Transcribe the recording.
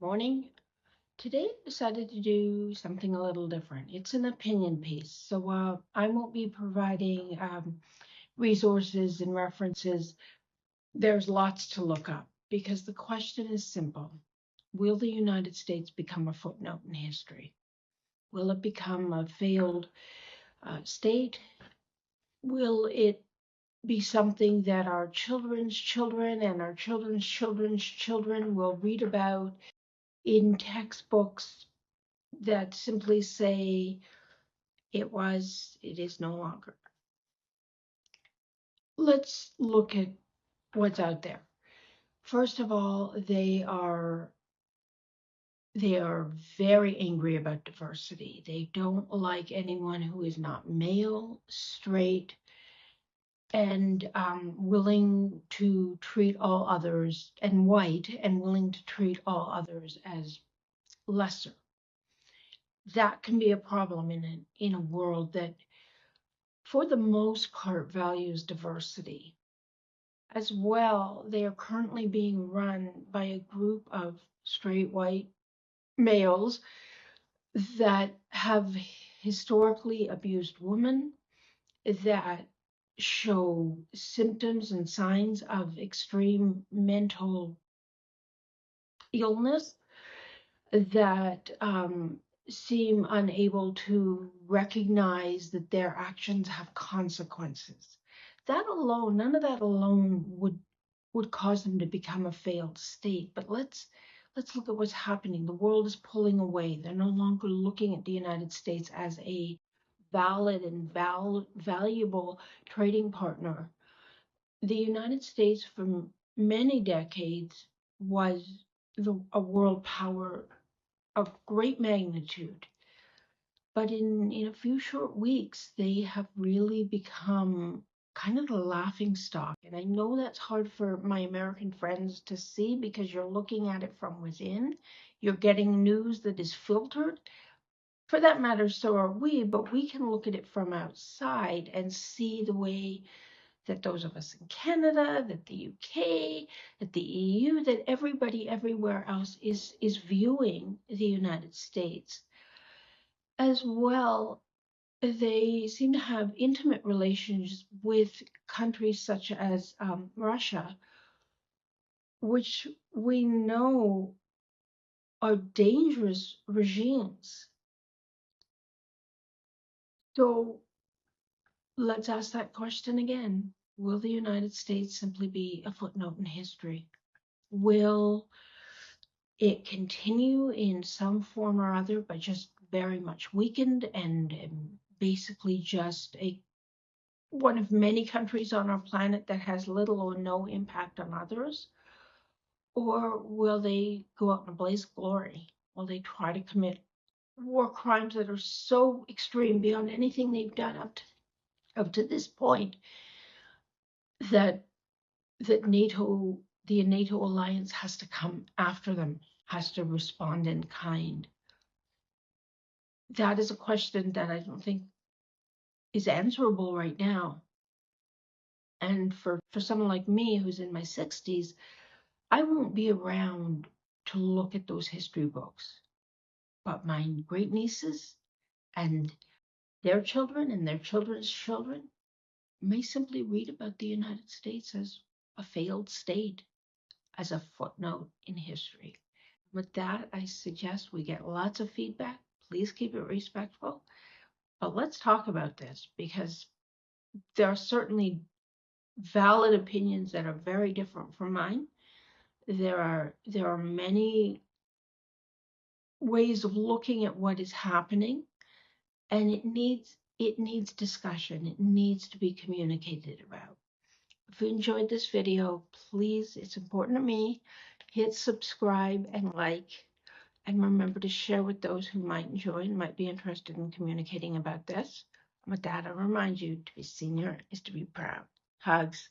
Morning. Today I decided to do something a little different. It's an opinion piece. So I won't be providing resources and references. There's lots to look up because the question is simple. Will the United States become a footnote in history? Will it become a failed state? Will it be something that our children's children and our children's children's children will read about in textbooks that simply say it was, it is no longer? Let's look at what's out there. First of all, they are very angry about diversity. They don't like anyone who is not male, straight, and willing to treat all others, and white, and willing to treat all others as lesser. That can be a problem in a world that, for the most part, values diversity. As well, they are currently being run by a group of straight white males that have historically abused women, that show symptoms and signs of extreme mental illness, that seem unable to recognize that their actions have consequences. That alone, none of that alone would cause them to become a failed state. But let's look at what's happening. The world is pulling away. They're no longer looking at the United States as a valid and valuable trading partner. The United States, for many decades, was a world power of great magnitude. But in a few short weeks, they have really become kind of the laughing stock. And I know that's hard for my American friends to see because you're looking at it from within. You're getting news that is filtered. For that matter, so are we, but we can look at it from outside and see the way that those of us in Canada, that the UK, that the EU, that everybody everywhere else is viewing the United States. As well, they seem to have intimate relations with countries such as Russia, which we know are dangerous regimes. So let's ask that question again. Will the United States simply be a footnote in history? Will it continue in some form or other, but just very much weakened and basically just one of many countries on our planet that has little or no impact on others? Or will they go out in a blaze of glory? Will they try to commit war crimes that are so extreme beyond anything they've done up to this point that NATO, the NATO alliance, has to come after them, has to respond in kind? That is a question that I don't think is answerable right now. And for someone like me who's in my 60s, I won't be around to look at those history books. But my great nieces and their children and their children's children may simply read about the United States as a failed state, as a footnote in history. With that, I suggest we get lots of feedback. Please keep it respectful. But let's talk about this, because there are certainly valid opinions that are very different from mine. There are many ways of looking at what is happening, and it needs discussion. It needs to be communicated about. If you enjoyed this video, please, it's important to me, hit subscribe and like, and remember to share with those who might enjoy and might be interested in communicating about this. With that, I remind you, to be senior is to be proud. Hugs.